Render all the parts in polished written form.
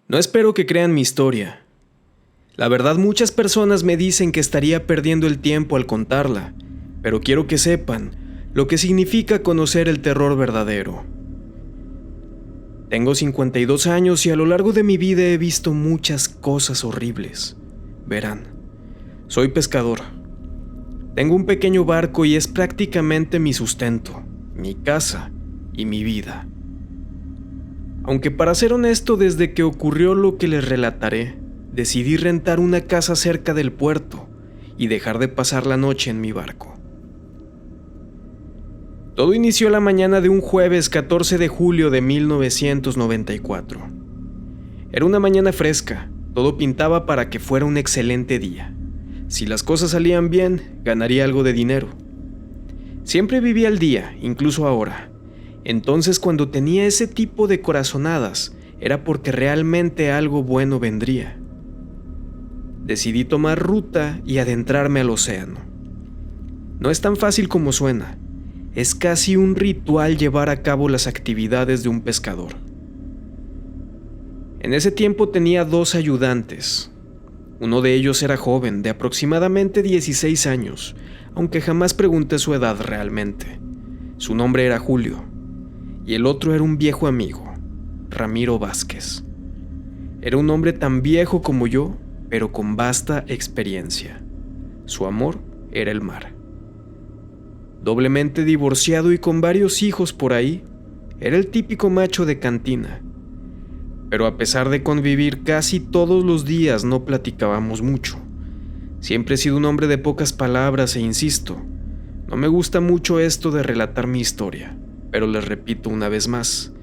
No espero que crean mi historia. La verdad, muchas personas me dicen que estaría perdiendo el tiempo al contarla, pero quiero que sepan lo que significa conocer el terror verdadero. Tengo 52 años y a lo largo de mi vida he visto muchas cosas horribles. Verán, soy pescador. Tengo un pequeño barco y es prácticamente mi sustento, mi casa y mi vida. Aunque para ser honesto, desde que ocurrió lo que les relataré, decidí rentar una casa cerca del puerto y dejar de pasar la noche en mi barco. Todo inició la mañana de un jueves 14 de julio de 1994. Era una mañana fresca, todo pintaba para que fuera un excelente día. Si las cosas salían bien, ganaría algo de dinero. Siempre vivía al día, incluso ahora. Entonces, cuando tenía ese tipo de corazonadas, era porque realmente algo bueno vendría. Decidí tomar ruta y adentrarme al océano. No es tan fácil como suena. Es casi un ritual llevar a cabo las actividades de un pescador. En ese tiempo tenía 2 ayudantes. Uno de ellos era joven, de aproximadamente 16 años, aunque jamás pregunté su edad realmente. Su nombre era Julio, y el otro era un viejo amigo, Ramiro Vázquez. Era un hombre tan viejo como yo, pero con vasta experiencia. Su amor era el mar. Doblemente divorciado y con varios hijos por ahí, era el típico macho de cantina. Pero a pesar de convivir casi todos los días, no platicábamos mucho. Siempre he sido un hombre de pocas palabras e insisto, no me gusta mucho esto de relatar mi historia, pero les repito una vez más,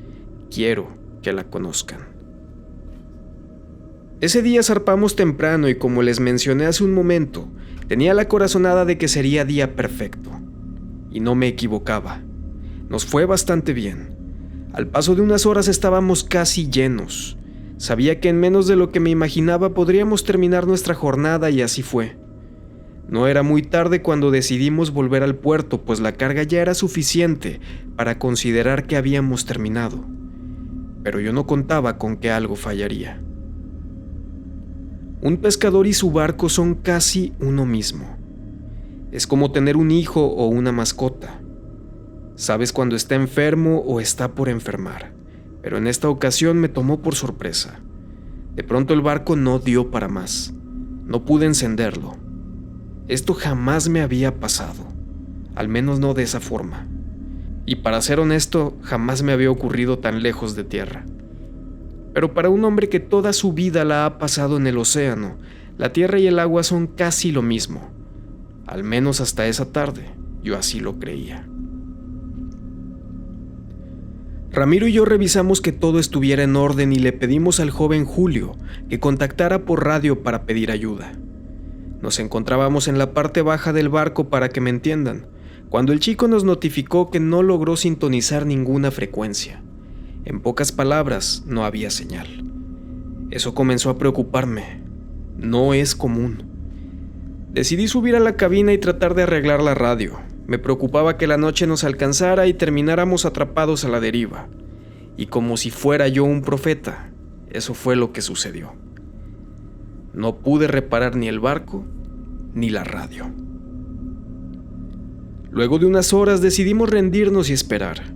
quiero que la conozcan. Ese día zarpamos temprano y como les mencioné hace un momento, tenía la corazonada de que sería día perfecto. Y no me equivocaba. Nos fue bastante bien. Al paso de unas horas estábamos casi llenos. Sabía que en menos de lo que me imaginaba podríamos terminar nuestra jornada y así fue. No era muy tarde cuando decidimos volver al puerto, pues la carga ya era suficiente para considerar que habíamos terminado. Pero yo no contaba con que algo fallaría. Un pescador y su barco son casi uno mismo. Es como tener un hijo o una mascota. Sabes cuando está enfermo o está por enfermar, pero en esta ocasión me tomó por sorpresa. De pronto el barco no dio para más. No pude encenderlo. Esto jamás me había pasado, al menos no de esa forma. Y para ser honesto, jamás me había ocurrido tan lejos de tierra. Pero para un hombre que toda su vida la ha pasado en el océano, la tierra y el agua son casi lo mismo. Al menos hasta esa tarde, yo así lo creía. Ramiro y yo revisamos que todo estuviera en orden y le pedimos al joven Julio que contactara por radio para pedir ayuda. Nos encontrábamos en la parte baja del barco para que me entiendan, cuando el chico nos notificó que no logró sintonizar ninguna frecuencia. En pocas palabras, no había señal. Eso comenzó a preocuparme. No es común. Decidí subir a la cabina y tratar de arreglar la radio. Me preocupaba que la noche nos alcanzara y termináramos atrapados a la deriva. Y como si fuera yo un profeta, eso fue lo que sucedió. No pude reparar ni el barco ni la radio. Luego de unas horas decidimos rendirnos y esperar.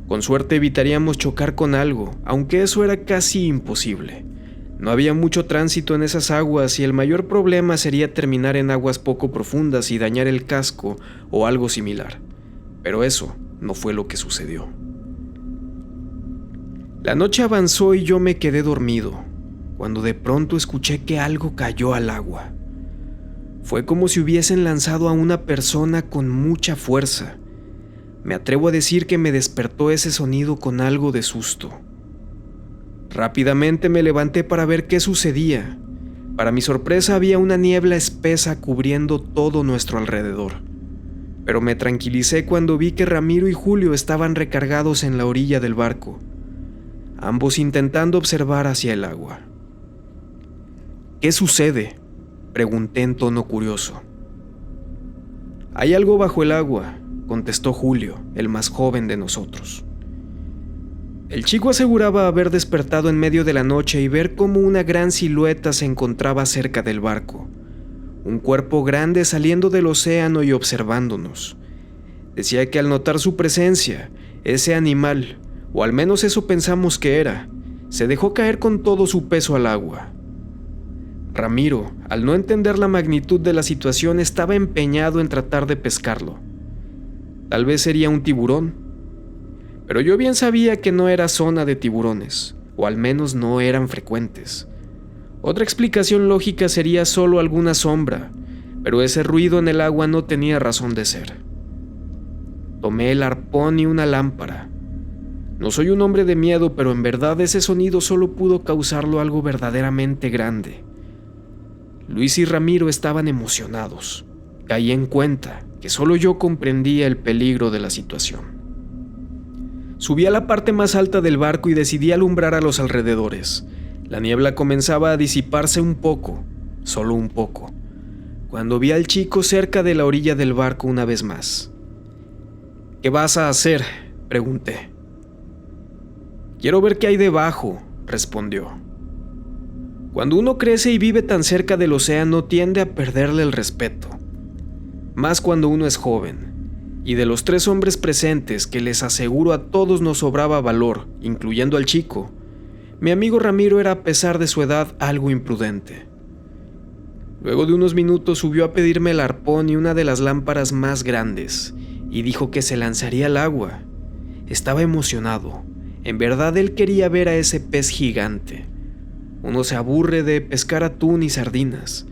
Con suerte evitaríamos chocar con algo, aunque eso era casi imposible. No había mucho tránsito en esas aguas y el mayor problema sería terminar en aguas poco profundas y dañar el casco o algo similar. Pero eso no fue lo que sucedió. La noche avanzó y yo me quedé dormido, cuando de pronto escuché que algo cayó al agua. Fue como si hubiesen lanzado a una persona con mucha fuerza. Me atrevo a decir que me despertó ese sonido con algo de susto. Rápidamente me levanté para ver qué sucedía. Para mi sorpresa había una niebla espesa cubriendo todo nuestro alrededor. Pero me tranquilicé cuando vi que Ramiro y Julio estaban recargados en la orilla del barco, ambos intentando observar hacia el agua. ¿Qué sucede?, pregunté en tono curioso. Hay algo bajo el agua, contestó Julio, el más joven de nosotros. El chico aseguraba haber despertado en medio de la noche y ver cómo una gran silueta se encontraba cerca del barco. Un cuerpo grande saliendo del océano y observándonos. Decía que al notar su presencia, ese animal, o al menos eso pensamos que era, se dejó caer con todo su peso al agua. Ramiro, al no entender la magnitud de la situación, estaba empeñado en tratar de pescarlo. Tal vez sería un tiburón, pero yo bien sabía que no era zona de tiburones, o al menos no eran frecuentes. Otra explicación lógica sería solo alguna sombra, pero ese ruido en el agua no tenía razón de ser. Tomé el arpón y una lámpara. No soy un hombre de miedo, pero en verdad ese sonido solo pudo causarlo algo verdaderamente grande. Luis y Ramiro estaban emocionados. Caí en cuenta que solo yo comprendía el peligro de la situación. Subí a la parte más alta del barco y decidí alumbrar a los alrededores. La niebla comenzaba a disiparse un poco, solo un poco, cuando vi al chico cerca de la orilla del barco una vez más. «¿Qué vas a hacer?», pregunté. «Quiero ver qué hay debajo», respondió. Cuando uno crece y vive tan cerca del océano tiende a perderle el respeto, más cuando uno es joven. Y de los 3 hombres presentes, que les aseguro a todos nos sobraba valor, incluyendo al chico, mi amigo Ramiro era, a pesar de su edad, algo imprudente. Luego de unos minutos subió a pedirme el arpón y una de las lámparas más grandes, y dijo que se lanzaría al agua. Estaba emocionado. En verdad él quería ver a ese pez gigante. Uno se aburre de pescar atún y sardinas,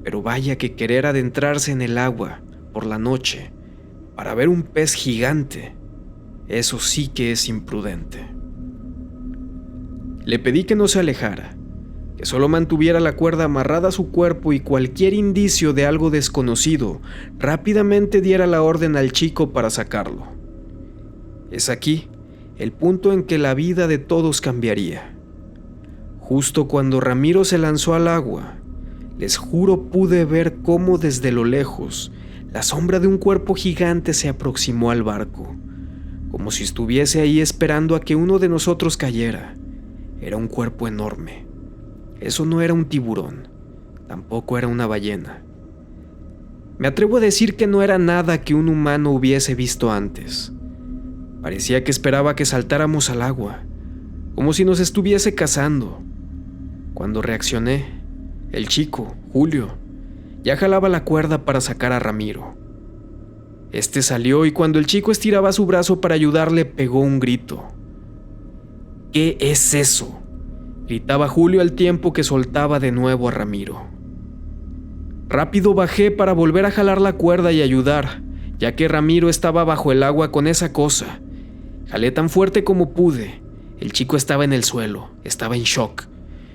pero vaya que querer adentrarse en el agua por la noche para ver un pez gigante, eso sí que es imprudente. Le pedí que no se alejara, que solo mantuviera la cuerda amarrada a su cuerpo y cualquier indicio de algo desconocido, rápidamente diera la orden al chico para sacarlo. Es aquí el punto en que la vida de todos cambiaría. Justo cuando Ramiro se lanzó al agua, les juro pude ver cómo desde lo lejos la sombra de un cuerpo gigante se aproximó al barco, como si estuviese ahí esperando a que uno de nosotros cayera. Era un cuerpo enorme. Eso no era un tiburón, tampoco era una ballena. Me atrevo a decir que no era nada que un humano hubiese visto antes. Parecía que esperaba que saltáramos al agua, como si nos estuviese cazando. Cuando reaccioné, el chico, Julio, ya jalaba la cuerda para sacar a Ramiro. Este salió y cuando el chico estiraba su brazo para ayudarle, pegó un grito. «¿Qué es eso?», gritaba Julio al tiempo que soltaba de nuevo a Ramiro. Rápido bajé para volver a jalar la cuerda y ayudar, ya que Ramiro estaba bajo el agua con esa cosa. Jalé tan fuerte como pude. El chico estaba en el suelo, estaba en shock.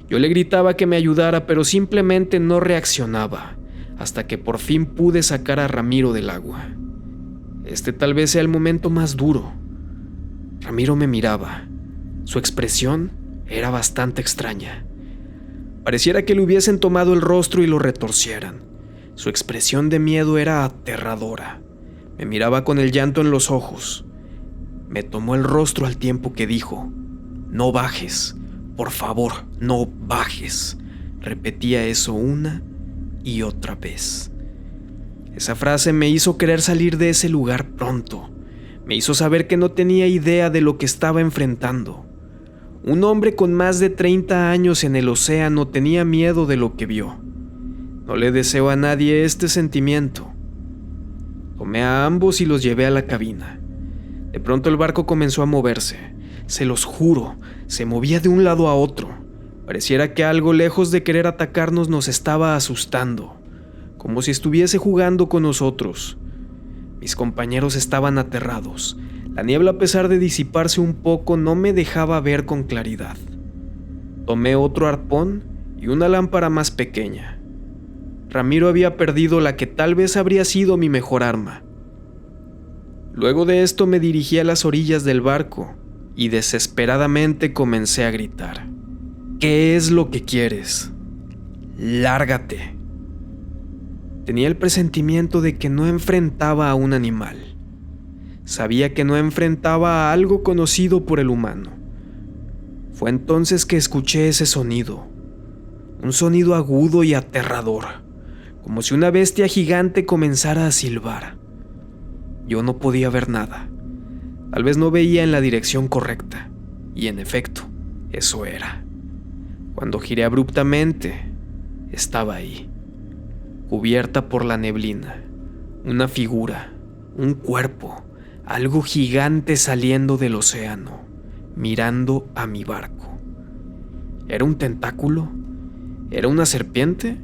Yo le gritaba que me ayudara, pero simplemente no reaccionaba, hasta que por fin pude sacar a Ramiro del agua. Este tal vez sea el momento más duro. Ramiro me miraba. Su expresión era bastante extraña. Pareciera que le hubiesen tomado el rostro y lo retorcieran. Su expresión de miedo era aterradora. Me miraba con el llanto en los ojos. Me tomó el rostro al tiempo que dijo: «No bajes, por favor, no bajes». Repetía eso una y otra vez. Esa frase me hizo querer salir de ese lugar pronto. Me hizo saber que no tenía idea de lo que estaba enfrentando. Un hombre con más de 30 años en el océano tenía miedo de lo que vio. No le deseo a nadie este sentimiento. Tomé a ambos y los llevé a la cabina. De pronto el barco comenzó a moverse. Se los juro, se movía de un lado a otro. Pareciera que algo, lejos de querer atacarnos, nos estaba asustando, como si estuviese jugando con nosotros. Mis compañeros estaban aterrados. La niebla, a pesar de disiparse un poco, no me dejaba ver con claridad. Tomé otro arpón y una lámpara más pequeña. Ramiro había perdido la que tal vez habría sido mi mejor arma. Luego de esto me dirigí a las orillas del barco y desesperadamente comencé a gritar: «¿Qué es lo que quieres? ¡Lárgate!». Tenía el presentimiento de que no enfrentaba a un animal. Sabía que no enfrentaba a algo conocido por el humano. Fue entonces que escuché ese sonido, un sonido agudo y aterrador, como si una bestia gigante comenzara a silbar. Yo no podía ver nada, tal vez no veía en la dirección correcta, y en efecto, eso era. Cuando giré abruptamente, estaba ahí, cubierta por la neblina, una figura, un cuerpo, algo gigante saliendo del océano, mirando a mi barco. ¿Era un tentáculo? ¿Era una serpiente?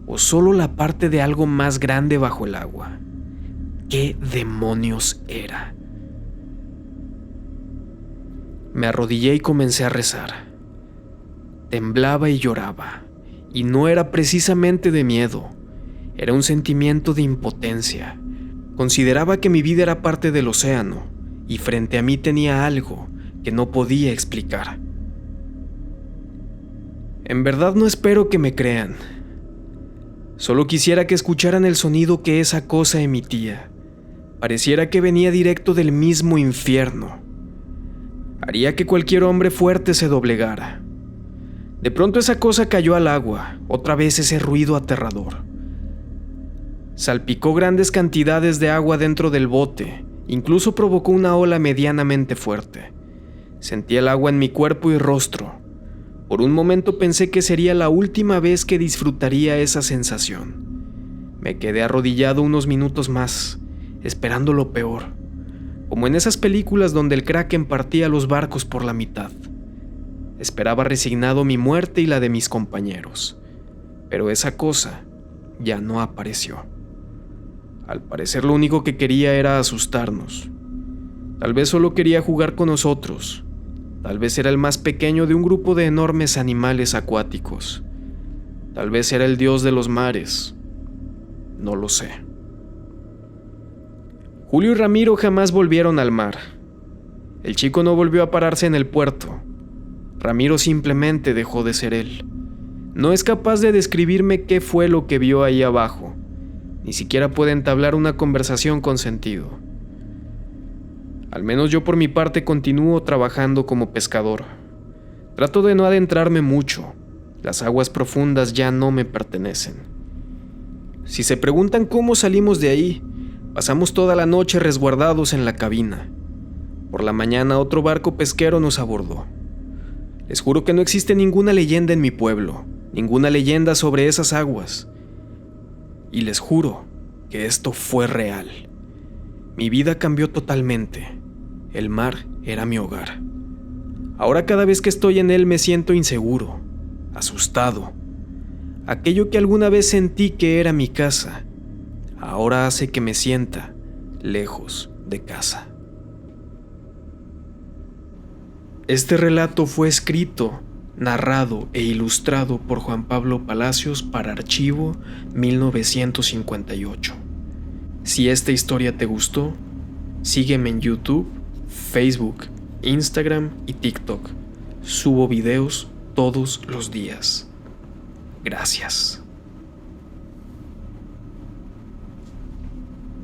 ¿O solo la parte de algo más grande bajo el agua? ¿Qué demonios era? Me arrodillé y comencé a rezar. Temblaba y lloraba, y no era precisamente de miedo, era un sentimiento de impotencia. Consideraba que mi vida era parte del océano, y frente a mí tenía algo que no podía explicar. En verdad no espero que me crean. Solo quisiera que escucharan el sonido que esa cosa emitía. Pareciera que venía directo del mismo infierno. Haría que cualquier hombre fuerte se doblegara. De pronto esa cosa cayó al agua, otra vez ese ruido aterrador. Salpicó grandes cantidades de agua dentro del bote, incluso provocó una ola medianamente fuerte. Sentí el agua en mi cuerpo y rostro. Por un momento pensé que sería la última vez que disfrutaría esa sensación. Me quedé arrodillado unos minutos más, esperando lo peor, como en esas películas donde el Kraken partía los barcos por la mitad. Esperaba resignado mi muerte y la de mis compañeros, pero esa cosa ya no apareció. Al parecer lo único que quería era asustarnos. Tal vez solo quería jugar con nosotros. Tal vez era el más pequeño de un grupo de enormes animales acuáticos. Tal vez era el dios de los mares. No lo sé. Julio y Ramiro jamás volvieron al mar. El chico no volvió a pararse en el puerto. Ramiro simplemente dejó de ser él. No es capaz de describirme qué fue lo que vio ahí abajo. Ni siquiera puede entablar una conversación con sentido. Al menos yo por mi parte continúo trabajando como pescador. Trato de no adentrarme mucho. Las aguas profundas ya no me pertenecen. Si se preguntan cómo salimos de ahí, pasamos toda la noche resguardados en la cabina. Por la mañana otro barco pesquero nos abordó. Les juro que no existe ninguna leyenda en mi pueblo, ninguna leyenda sobre esas aguas. Y les juro que esto fue real. Mi vida cambió totalmente. El mar era mi hogar. Ahora cada vez que estoy en él me siento inseguro, asustado. Aquello que alguna vez sentí que era mi casa, ahora hace que me sienta lejos de casa. Este relato fue escrito, narrado e ilustrado por Juan Pablo Palacios para Archivo 1958. Si esta historia te gustó, sígueme en YouTube, Facebook, Instagram y TikTok. Subo videos todos los días. Gracias.